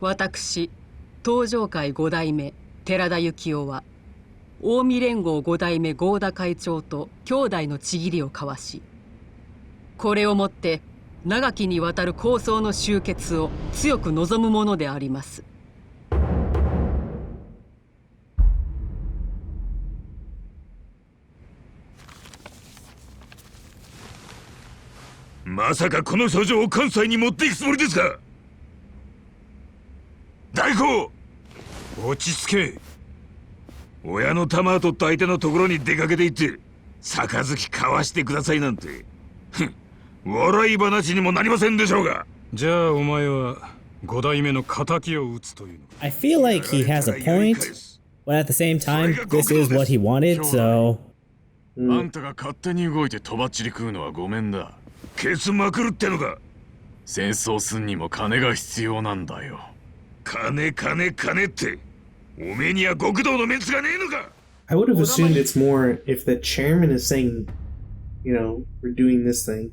私、東上会5代目寺田幸雄は近江連合5代目合田会長と兄弟のちぎりを交わし、これをもって長きにわたる抗争の終結を強く望むものであります。まさかこの訴状を関西に持っていくつもりですか？大工、落ち着け。親の玉を取った相手のところに出かけて行って杯交わしてくださいなんて、笑い話にもなりませんでしょうが。じゃあお前は5代目の仇を討つというのか。 I feel like he has a point, but at the same time, this is what he wanted, so... あんたが勝手に動いてとばっちり食うのはごめんだ。ケツまくるってのか。戦争すんにも金が必要なんだよ。金って、おめえには極道のメンツがねえのか。 I would have assumed it's more if the chairman is saying, you know, we're doing this thing.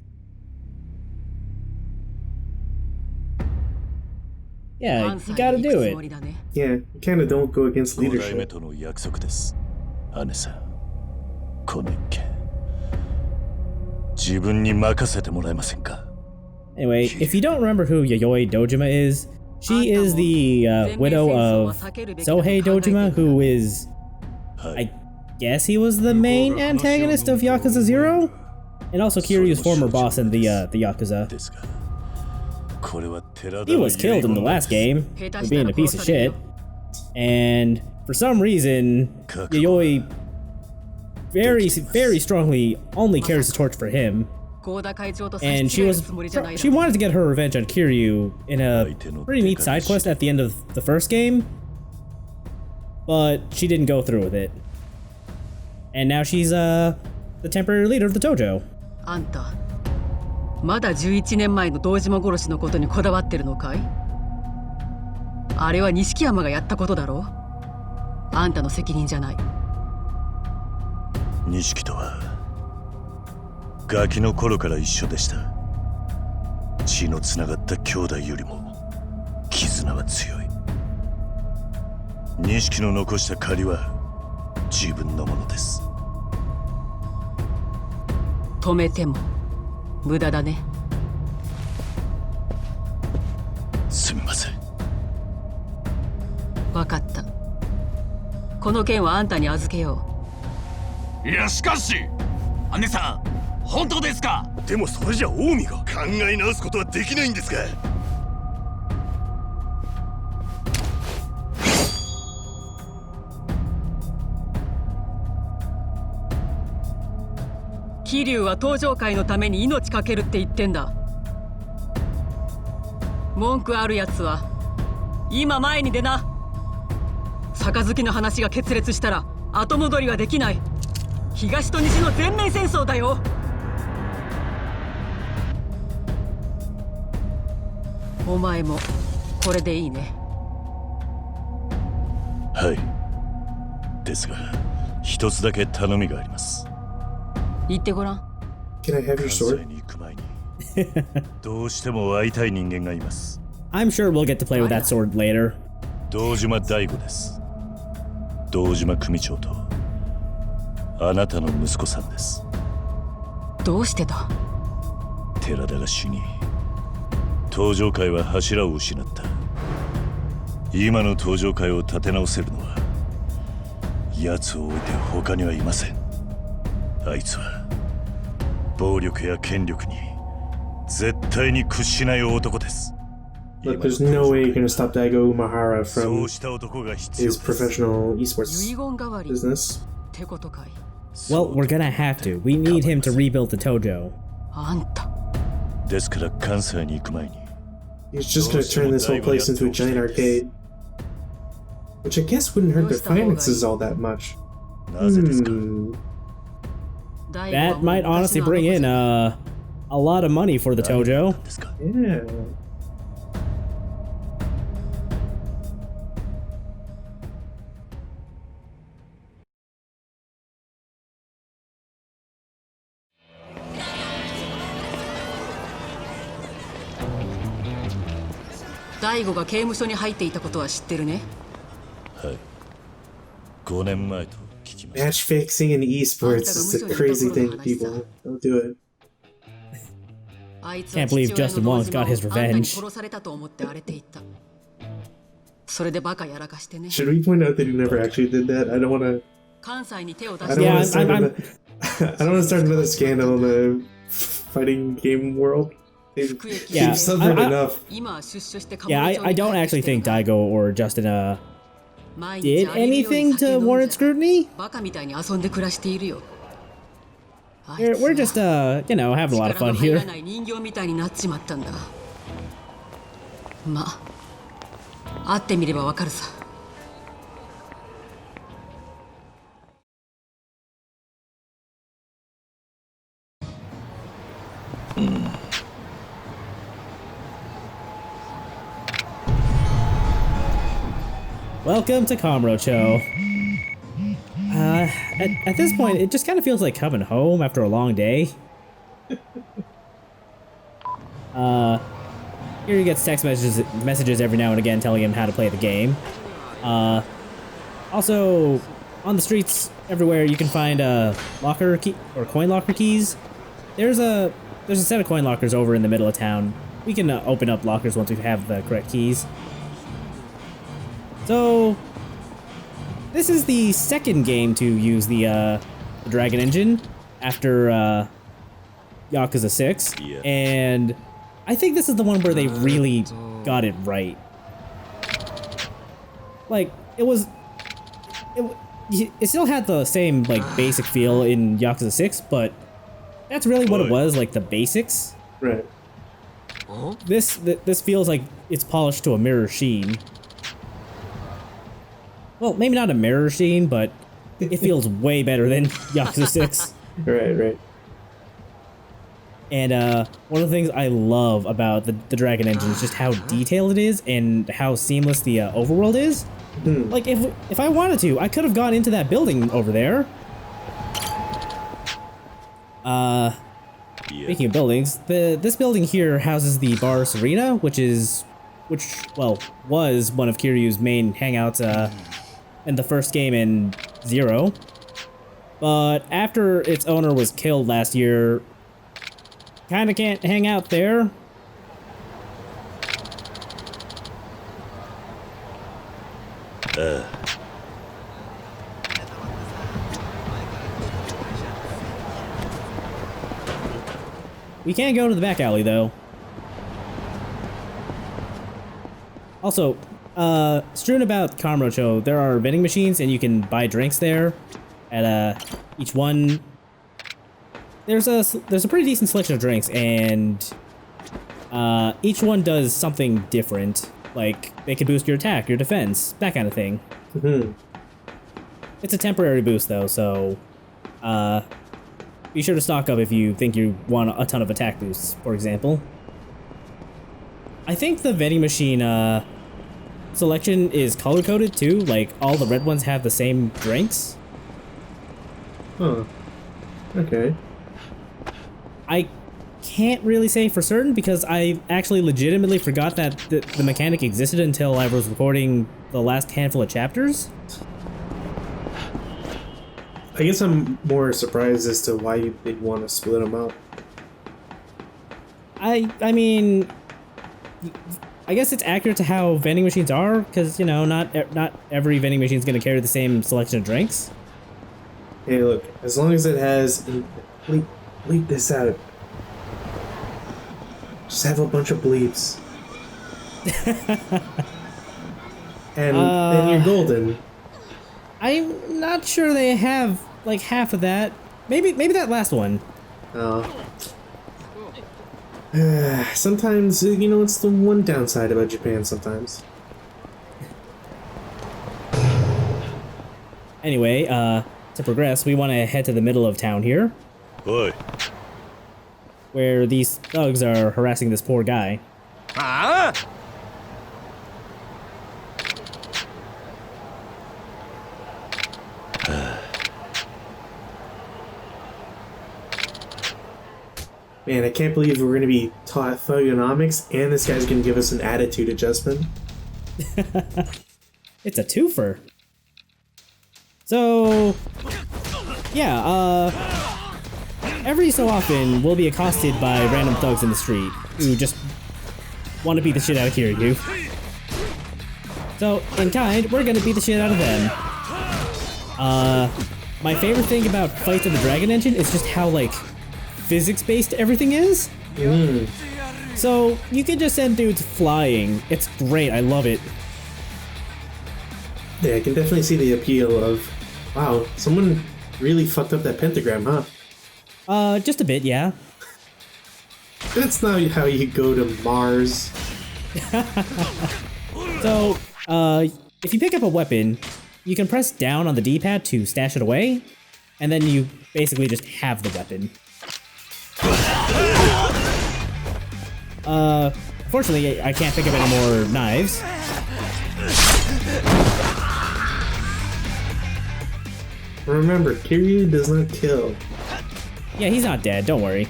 Yeah, you gotta do it. Yeah, you kind of don't go against 5代目 leadership. との約束です。姉さん、この一件自分に任せてもらえませんか？ Anyway, if you don't remember who Yayoi Dojima is, she is the widow of Sohei Dojima, who is... I guess he was the main antagonist of Yakuza 0? And also Kiryu's former boss in the Yakuza. He was killed in the last game for being a piece of shit. And for some reason, Yayoi very strongly only carries the torch for him. And she wanted to get her revenge on Kiryu in a pretty neat side quest at the end of the first game, but she didn't go through with it. And now she's the temporary leader of the dojo. あんた、まだ11年前の堂島殺しのことにこだわってるのかい？あれは錦山がやったことだろう。あんたの責任じゃない。錦とはガキの頃から一緒でした。血のつながった兄弟よりも絆は強い。錦の残した借りは自分のものです。止めても無駄だね。すみません。分かった。この件はあんたに預けよう。いやしかし、姉さん、本当ですか？でもそれじゃ近江が考え直すことはできないんですか？桐生は東上会のために命かけるって言ってんだ。文句あるやつは今前に出な。杯の話が決裂したら後戻りはできない。東と西の全面戦争だよ。お前もこれでいいね。はい。ですが一つだけ頼みがあります。言ってごらん。 Can I have your 関西 sword? に行く前にどうしても会いたい人間がいます。I'm sure we'll get to play with that sword later. 堂島大吾です。堂島組長とあなたの息子さんです。どうしてだ？寺田が死に東上会は柱を失った。今の東上会を立て直せるのは奴を置いて他にはいません。あいつは暴力や権力に絶対に屈しない男です。 Look, there's no way you're gonna stop Daigo Umahara そ from うした男が必 his 要です。 professional 遺 esports 言代わりっ business. てことかい。 Well, we're gonna have to. We need him to rebuild the dojo. あんた。ですから関西に行く前に He's just gonna turn this whole place into a giant arcade. Which I guess wouldn't hurt their finances all that much. なぜですか？ That might honestly bring in a lot of money for the dojo. ですか？ Yeah. 大悟が刑務所に入っていたことは知ってるね。はい。5年前と聞きました。Match fixing in esports is a crazy thing, people. Don't do it. Can't believe Justin Wong's got his revenge. Should we point out that he never actually did that? I don't want to. I don't want to start. I don't want to start another scandal in the fighting game world. Yeah, suffered enough. Yeah, I don't actually think Daigo or Justin did anything to warrant scrutiny. We're just you know, having a lot of fun here. Welcome to Kamurocho. At this point, it just kind of feels like coming home after a long day. Kiryu gets text messages every now and again telling him how to play the game. Also, on the streets everywhere, you can find locker key or coin locker keys. There's a set of coin lockers over in the middle of town. We can open up lockers once we have the correct keys. So, this is the second game to use the Dragon Engine after Yakuza 6, yeah. And I think this is the one where they really got it right. Like, it still had the same, like, basic feel in Yakuza 6, but that's really what it was, like, the basics. Right. This feels like it's polished to a mirror sheen. Well, maybe not a mirror sheen, but it feels way better than Yakuza 6. Right. And one of the things I love about the Dragon Engine is just how detailed it is and how seamless the overworld is. Mm. Like, if I wanted to, I could have gone into that building over there. Speaking of buildings, this building here houses the bar Serena, which was one of Kiryu's main hangouts in the first game in Zero. But after its owner was killed last year, kinda can't hang out there. We can't go to the back alley, though. Also, strewn about Kamurocho, there are vending machines, and you can buy drinks there. At each one, there's a pretty decent selection of drinks, and each one does something different. Like, they could boost your attack, your defense, that kind of thing. Mm-hmm. It's a temporary boost, though, so be sure to stock up if you think you want a ton of attack boosts, for example. I think the vending machine selection is color-coded, too. Like, all the red ones have the same drinks. Huh. Okay. I can't really say for certain because I actually legitimately forgot that the mechanic existed until I was recording the last handful of chapters. I guess I'm more surprised as to why they'd want to split them up. I mean, I guess it's accurate to how vending machines are, because, you know, not every vending machine is going to carry the same selection of drinks. Hey, look, as long as it has... Bleep this out. Just have a bunch of bleeps. and you're golden. I'm not sure they have, like, half of that. Maybe that last one. Sometimes, you know, it's the one downside about Japan sometimes. Anyway, to progress, we want to head to the middle of town here. Oi. Where these thugs are harassing this poor guy. Ah! Man, I can't believe we're going to be taught thugonomics and this guy's going to give us an attitude adjustment. It's a twofer. So, yeah, every so often we'll be accosted by random thugs in the street who just want to beat the shit out of Kiryu. So, in kind, we're gonna beat the shit out of them. My favorite thing about fights in the Dragon Engine is just how, like, physics-based everything is. So, you can just send dudes flying. It's great, I love it. Yeah, I can definitely see the appeal of, wow, someone really fucked up that pentagram, huh? Just a bit, yeah. That's not how you go to Mars. So, if you pick up a weapon, you can press down on the D-pad to stash it away, and then you basically just have the weapon. Fortunately, I can't pick up any more knives. Remember, Kiryu does not kill. Yeah, he's not dead, don't worry.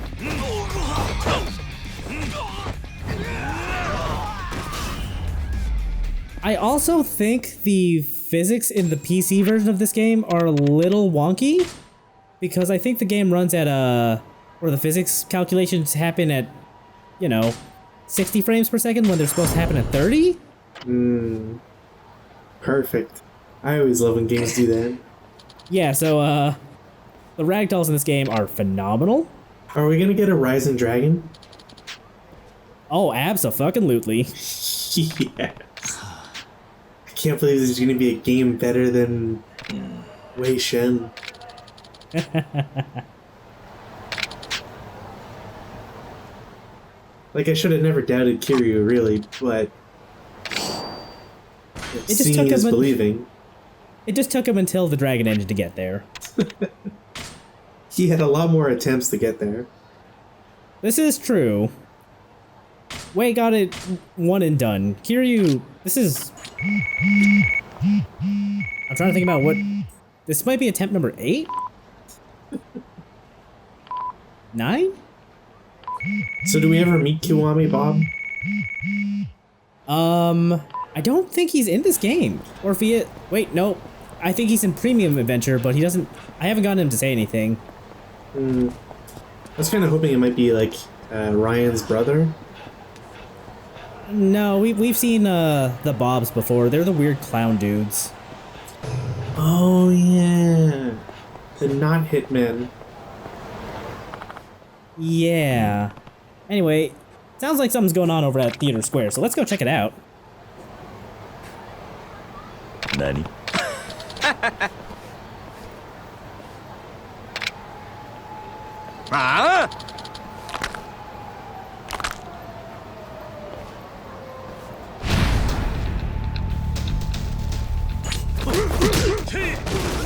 I also think the physics in the PC version of this game are a little wonky, because I think the game runs at where the physics calculations happen at, you know, 60 frames per second when they're supposed to happen at 30? Perfect. I always love when games do that. Yeah, so, the ragdolls in this game are phenomenal. Are we gonna get a Rising Dragon? Oh, abso-fucking-lutely. Yes. I can't believe there's gonna be a game better than Wei Shen. Like, I should have never doubted Kiryu, really, but seeing is believing. It just took him until the Dragon Engine to get there. He had a lot more attempts to get there. This is true. Wei got it one and done. Kiryu, this is... I'm trying to think about what... This might be attempt number 8? 9? So do we ever meet Kiwami, Bob? I don't think he's in this game. Or if he is... Wait, no. I think he's in Premium Adventure, but he doesn't... I haven't gotten him to say anything. I was kind of hoping it might be like Ryan's brother. No, we've seen the Bobs before. They're the weird clown dudes. Oh yeah, the not hitmen. Yeah. Anyway, sounds like something's going on over at Theater Square, so let's go check it out. Nani?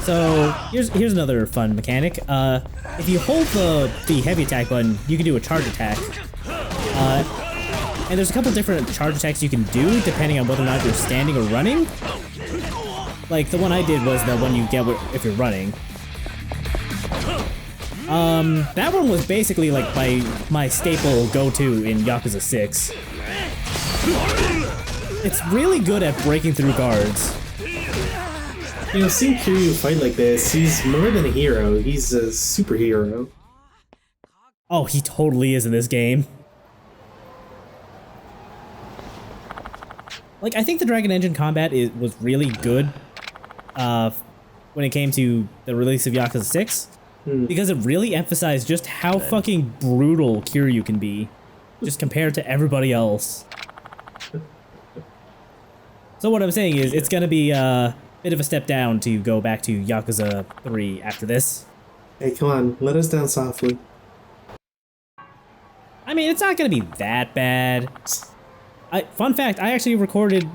So here's another fun mechanic. If you hold the heavy attack button, you can do a charge attack. And there's a couple different charge attacks you can do depending on whether or not you're standing or running. Like the one I did was the one you get if you're running. That one was basically like my staple go-to in Yakuza 6. It's really good at breaking through guards. You know, seeing Kiryu fight like this, he's more than a hero, he's a superhero. Oh, he totally is in this game. Like, I think the Dragon Engine combat was really good when it came to the release of Yakuza 6. Because it really emphasized just how fucking brutal Kiryu can be, just compared to everybody else. So what I'm saying is, it's gonna be a bit of a step down to go back to Yakuza 3 after this. Hey, come on, let us down softly. I mean, it's not gonna be that bad. Fun fact, I actually recorded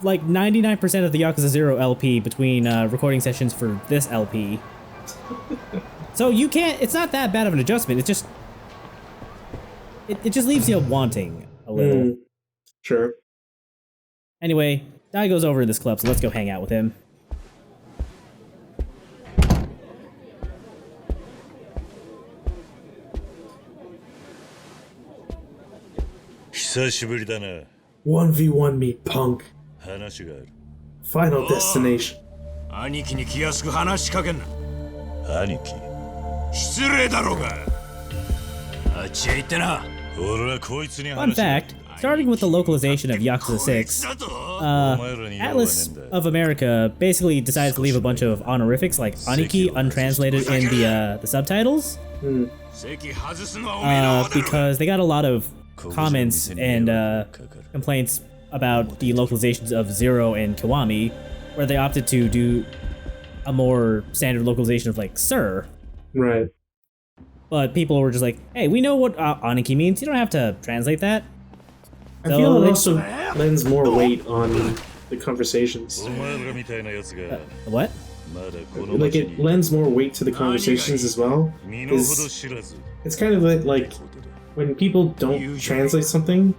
like 99% of the Yakuza 0 LP between recording sessions for this LP. So you can't, it's not that bad of an adjustment, it just leaves you wanting a little. Sure. Anyway, Daigo's over in this club, so let's go hang out with him. 久しぶりだな。 1v1 me, punk. 話がある。 Final destination. 兄貴に気安く話しかけんな。兄貴。失礼だろうが。あっちへ行ってな。俺はこいつに Fun 話がある。 fact, starting with the localization of Yakuza 6, Atlas of America basically decided to leave a bunch of honorifics like Aniki untranslated in the subtitles. Because they got a lot of comments and complaints about the localizations of Zero and Kiwami, where they opted to do a more standard localization of like Sir. Right. But people were just like, hey, we know what Aniki means, you don't have to translate that. I feel it also lends more weight on the conversations. What? Like, it lends more weight to the conversations as well. It's kind of like when people don't translate something,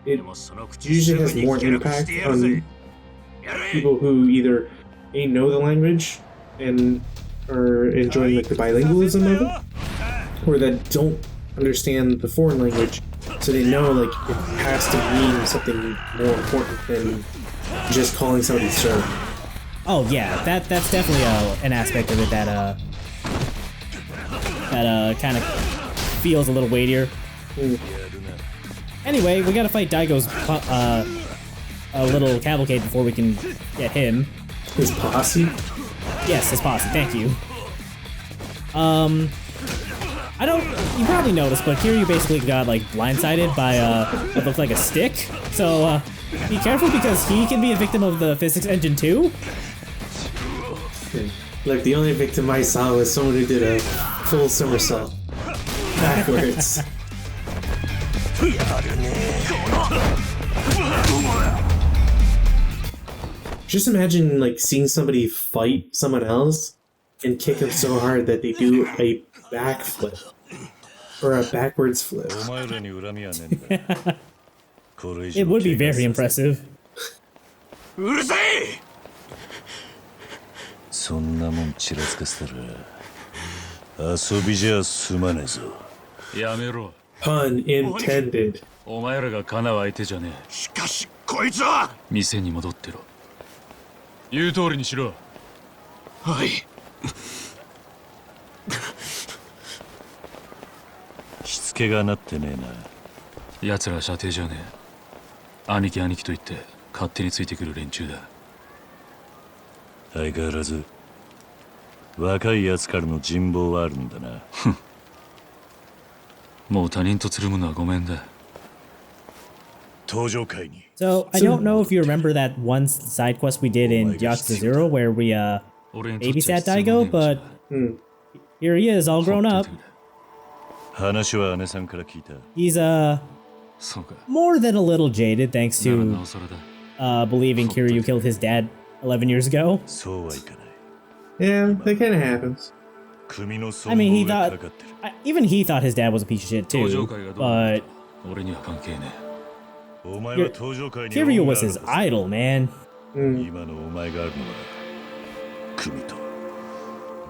it usually has more impact on people who either A, know the language and are enjoying like the bilingualism of it, or that don't understand the foreign language, so they know like it has to mean something more important than just calling somebody sir. Oh yeah, that's definitely an aspect of it that kind of feels a little weightier. Anyway, we gotta fight Daigo's a little cavalcade before we can get him. His posse? Yes, his posse. Thank you. I don't. You probably noticed, but Kiryu basically got like blindsided by what looked like a stick. So be careful because he can be a victim of the physics engine too. Like the only victim I saw was someone who did a full somersault backwards. Just imagine like seeing somebody fight someone else and kick them so hard that they do a backflip or a backwards flip. It would be very impressive. うるせえ。そんなもんちらつかせたら遊びじゃ済まねえぞ。やめろ。 Pun intended. お前らがかなう相手じゃねえ。しかしこいつは。店に戻ってろ。言う通りにしろ。はい。しつけがなってねえな。奴ら射程じゃねえ。兄貴兄貴と言って勝手についてくる連中だ。相変わらず若い奴からの人望はあるんだな。もう他人とつるむのはごめんだ。登場会に。 So I don't know if you remember that one side quest we did in Yakuza 0 where we babysat Daigo, but here he is, all grown up. 話は姉さんから聞いた。 He's more than a little jaded thanks to believing Kiryu killed his dad 11 years ago. そうはいかない。 Yeah, that kind of happens. I mean, he thought even he thought his dad was a piece of shit too, but Kiryu was his idol, man. 今のお前があるのは組と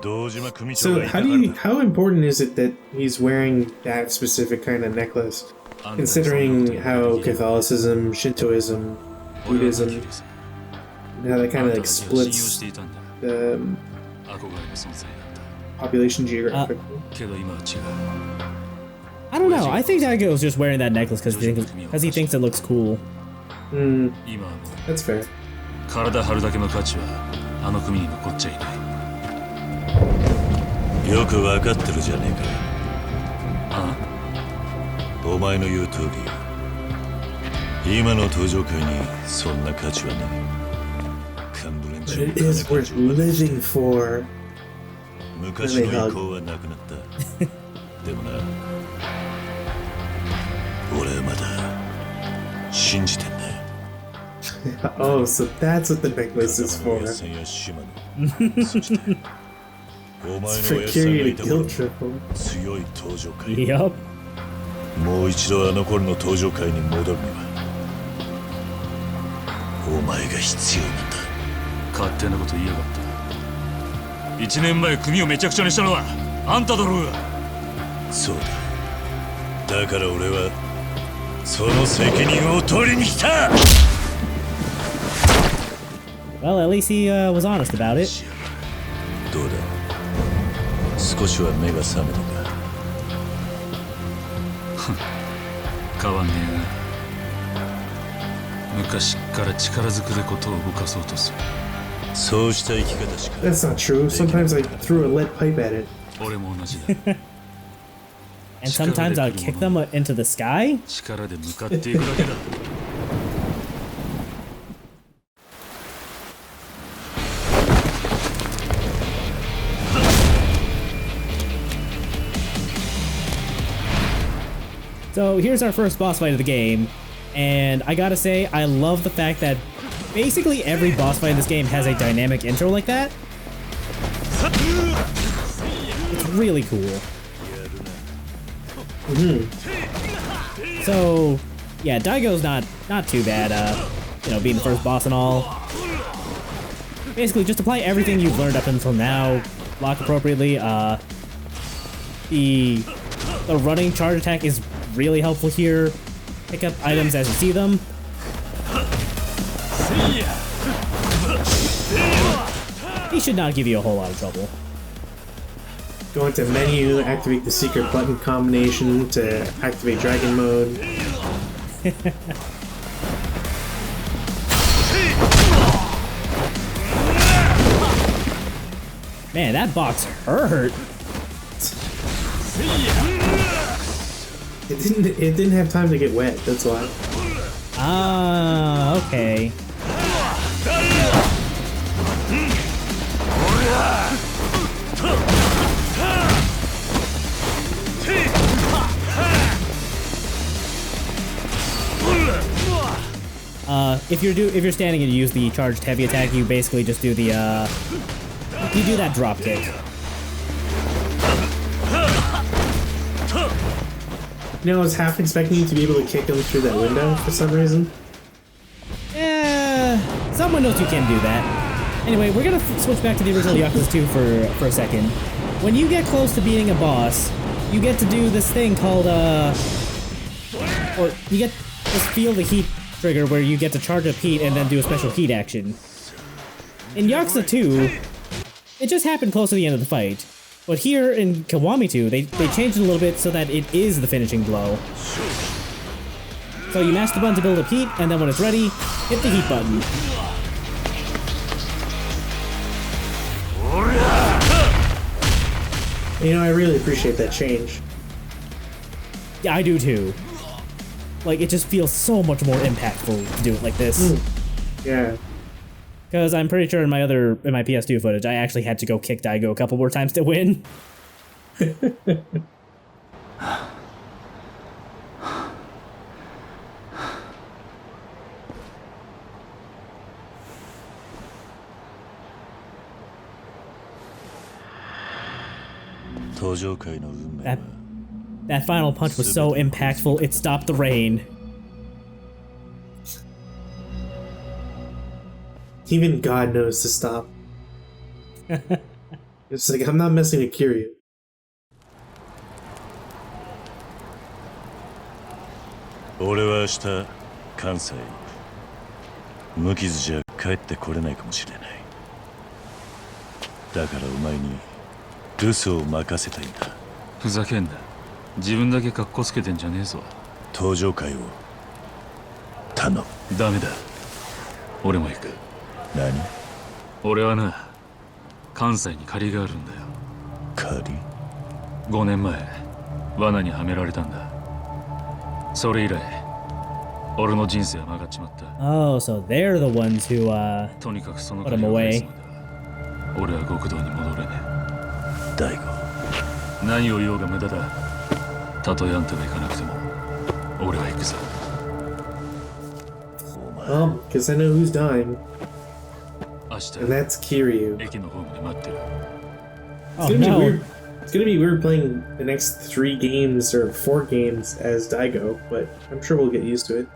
堂島組長 So がいたからだ。 how important is it that he's wearing that specific kind of necklace, considering how Catholicism, Shintoism, Buddhism, how that kind of like splits the population geographically? I don't know. I think Daigo is just wearing that necklace because he thinks it looks cool. That's fair. 体張るだけの価値はあの組に残っちゃいない。よくわかってるじゃねえか。ああ？お前の言う通り、今の登場会にそんな価値はない。幹部連 But 中 it is worth living for. 昔の意向はなくなった。でもな、俺はまだ信じてんだ。 Oh, so that's what the necklace is for. It's for Kiryu to guilt trip him. 強い登場会。 Yup. もう一度あの頃の登場会に戻るにはお前が必要なんだ。勝手なこと言いやがった。1年前組をめちゃくちゃにしたのはあんただろうが。そうだ。だから俺はその責任を取りに来た。 Well, at least he was honest about it. どうだ、少しは目が覚めたか。変わんねえな。昔から力ずくでことを動かそうとする。そうした生き方しか。 That's not true. Sometimes I threw a lead pipe at it. 俺も同じだ。 And sometimes I'll kick them into the sky? 力で向かっていくだけだ。So here's our first boss fight of the game, and I gotta say, I love the fact that basically every boss fight in this game has a dynamic intro like that. It's really cool. So, yeah, Daigo's not too bad, you know, being the first boss and all. Basically, just apply everything you've learned up until now, block appropriately. The running charge attack is really helpful here. Pick up items as you see them. He should not give you a whole lot of trouble. Go into menu, activate the secret button combination to activate dragon mode. Man, that box hurt. It didn't have time to get wet, that's why. Ah, okay. If you're standing and you use the charged heavy attack, you basically just do the you do that drop kick. You know, I was half expecting you to be able to kick him through that window for some reason. Some windows you can do that. Anyway, we're gonna switch back to the original Yakuza 2 for a second. When you get close to beating a boss, you get to do this thing called or you get this feel the heat trigger where you get to charge up heat and then do a special heat action. In Yakuza 2, it just happened close to the end of the fight. But here in Kiwami 2, they changed it a little bit so that it is the finishing blow. So you mash the button to build up heat, and then when it's ready, hit the heat button. You know, I really appreciate that change. Yeah, I do too. Like, it just feels so much more impactful to do it like this. Yeah. Because I'm pretty sure in my PS2 footage, I actually had to go kick Daigo a couple more times to win. That final punch was so impactful, it stopped the rain. Even God knows to stop. It's like, I'm not messing with Kiryu. I'm ふざけんな。自分だけ格好つけてんじゃねえぞ。登場会を頼む。ダメだ。俺も行く。何？俺はな、関西に借りがあるんだよ。借り？5年前、罠にはめられたんだ。それ以来、俺の人生は曲がっちまった。Oh, so they're the ones who とにかくその put him away. 俺は極道に戻れねえ。大悟。何を言おうが無駄だ。たとえあんたが行かなくても、俺は行くぞ。Well, because I know who's dying. 明日、 And that's Kiryu. 駅のホームで待ってる。Oh, It's gonna be no. weird. It's gonna be weird playing the next 3 games or 4 games as Daigo, but I'm sure we'll get used to it.